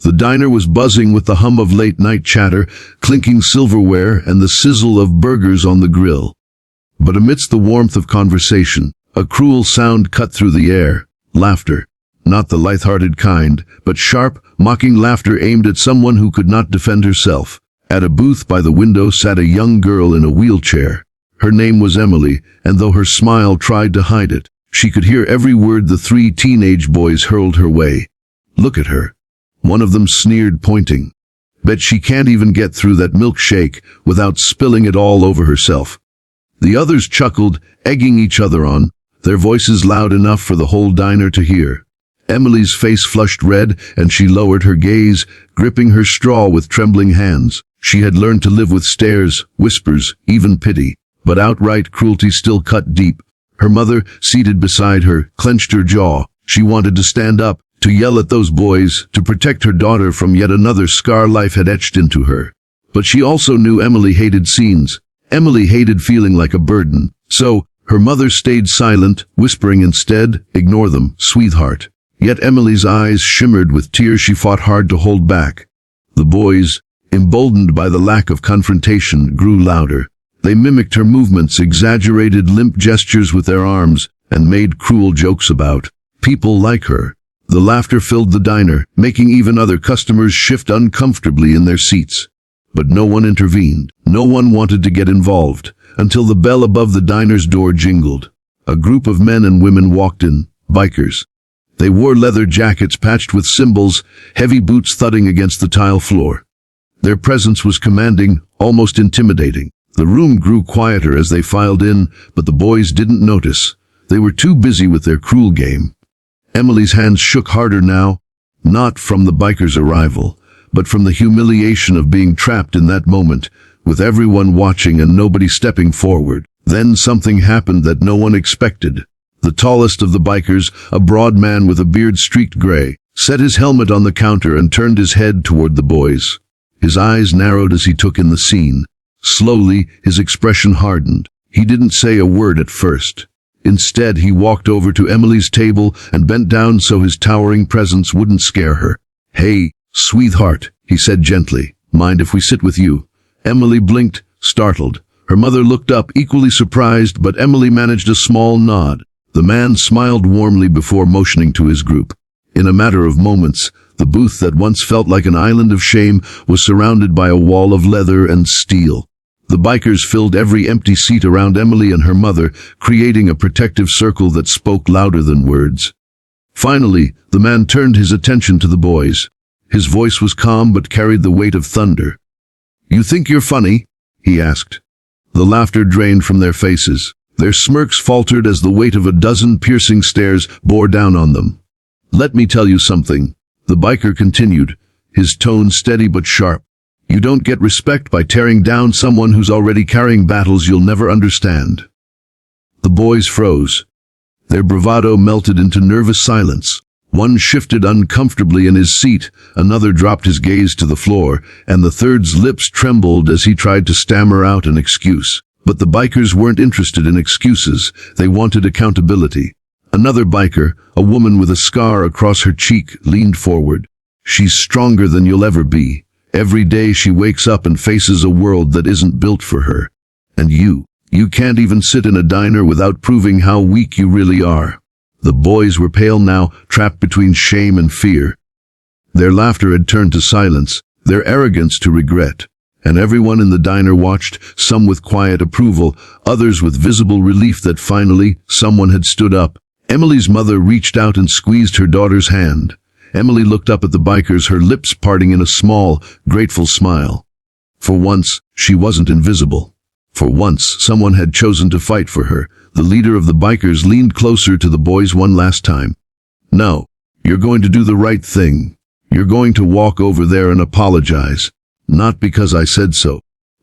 The diner was buzzing with the hum of late-night chatter, clinking silverware, and the sizzle of burgers on the grill. But amidst the warmth of conversation, a cruel sound cut through the air. Laughter. Not the light-hearted kind, but sharp, mocking laughter aimed at someone who could not defend herself. At a booth by the window sat a young girl in a wheelchair. Her name was Emily, and though her smile tried to hide it, she could hear every word the three teenage boys hurled her way. "Look at her," one of them sneered, pointing. "Bet she can't even get through that milkshake without spilling it all over herself." The others chuckled, egging each other on, their voices loud enough for the whole diner to hear. Emily's face flushed red, and she lowered her gaze, gripping her straw with trembling hands. She had learned to live with stares, whispers, even pity, but outright cruelty still cut deep. Her mother, seated beside her, clenched her jaw. She wanted to stand up, to yell at those boys, to protect her daughter from yet another scar life had etched into her. But she also knew Emily hated scenes. Emily hated feeling like a burden. So, her mother stayed silent, whispering instead, "Ignore them, sweetheart." Yet Emily's eyes shimmered with tears she fought hard to hold back. The boys, emboldened by the lack of confrontation, grew louder. They mimicked her movements, exaggerated limp gestures with their arms, and made cruel jokes about people like her. The laughter filled the diner, making even other customers shift uncomfortably in their seats. But no one intervened. No one wanted to get involved, until the bell above the diner's door jingled. A group of men and women walked in, bikers. They wore leather jackets patched with symbols, heavy boots thudding against the tile floor. Their presence was commanding, almost intimidating. The room grew quieter as they filed in, but the boys didn't notice. They were too busy with their cruel game. Emily's hands shook harder now, not from the bikers' arrival, but from the humiliation of being trapped in that moment, with everyone watching and nobody stepping forward. Then something happened that no one expected. The tallest of the bikers, a broad man with a beard streaked gray, set his helmet on the counter and turned his head toward the boys. His eyes narrowed as he took in the scene. Slowly, his expression hardened. He didn't say a word at first. Instead, he walked over to Emily's table and bent down so his towering presence wouldn't scare her. "Hey, sweetheart," he said gently. "Mind if we sit with you?" Emily blinked, startled. Her mother looked up, equally surprised, but Emily managed a small nod. The man smiled warmly before motioning to his group. In a matter of moments, the booth that once felt like an island of shame was surrounded by a wall of leather and steel. The bikers filled every empty seat around Emily and her mother, creating a protective circle that spoke louder than words. Finally, the man turned his attention to the boys. His voice was calm but carried the weight of thunder. "You think you're funny?" he asked. The laughter drained from their faces. Their smirks faltered as the weight of a dozen piercing stares bore down on them. "Let me tell you something," the biker continued, his tone steady but sharp. "You don't get respect by tearing down someone who's already carrying battles you'll never understand." The boys froze. Their bravado melted into nervous silence. One shifted uncomfortably in his seat, another dropped his gaze to the floor, and the third's lips trembled as he tried to stammer out an excuse. But the bikers weren't interested in excuses. They wanted accountability. Another biker, a woman with a scar across her cheek, leaned forward. "She's stronger than you'll ever be. Every day she wakes up and faces a world that isn't built for her. And you can't even sit in a diner without proving how weak you really are." The boys were pale now, trapped between shame and fear. Their laughter had turned to silence, their arrogance to regret. And everyone in the diner watched, some with quiet approval, others with visible relief that finally someone had stood up. Emily's mother reached out and squeezed her daughter's hand. Emily looked up at the bikers, her lips parting in a small, grateful smile. For once, she wasn't invisible. For once, someone had chosen to fight for her. The leader of the bikers leaned closer to the boys one last time. "No, you're going to do the right thing. You're going to walk over there and apologize. Not because I said so,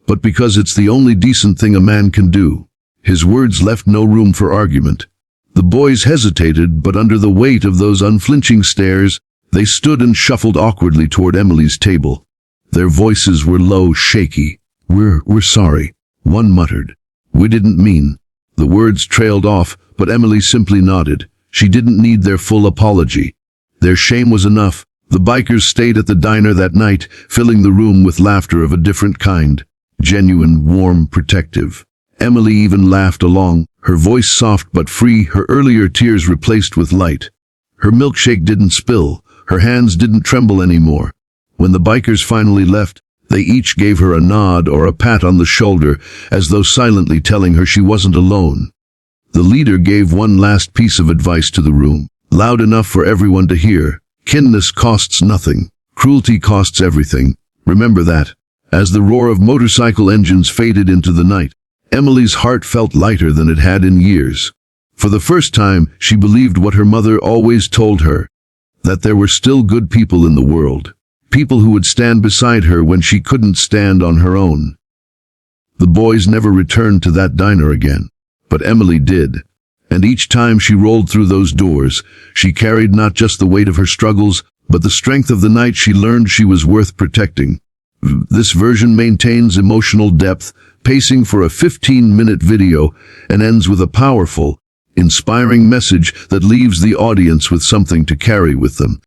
but because it's the only decent thing a man can do." His words left no room for argument. The boys hesitated, but under the weight of those unflinching stares, they stood and shuffled awkwardly toward Emily's table. Their voices were low, shaky. We're sorry," one muttered. "We didn't mean." The words trailed off, but Emily simply nodded. She didn't need their full apology. Their shame was enough. The bikers stayed at the diner that night, filling the room with laughter of a different kind. Genuine, warm, protective. Emily even laughed along, her voice soft but free, her earlier tears replaced with light. Her milkshake didn't spill, her hands didn't tremble anymore. When the bikers finally left, they each gave her a nod or a pat on the shoulder, as though silently telling her she wasn't alone. The leader gave one last piece of advice to the room, loud enough for everyone to hear. Kindness costs nothing. Cruelty costs everything. Remember that. As the roar of motorcycle engines faded into the night, Emily's heart felt lighter than it had in years. For the first time, she believed what her mother always told her, that there were still good people in the world. People who would stand beside her when she couldn't stand on her own. The boys never returned to that diner again, but Emily did. And each time she rolled through those doors, she carried not just the weight of her struggles, but the strength of the night she learned she was worth protecting. This version maintains emotional depth, pacing for a 15-minute video, and ends with a powerful, inspiring message that leaves the audience with something to carry with them.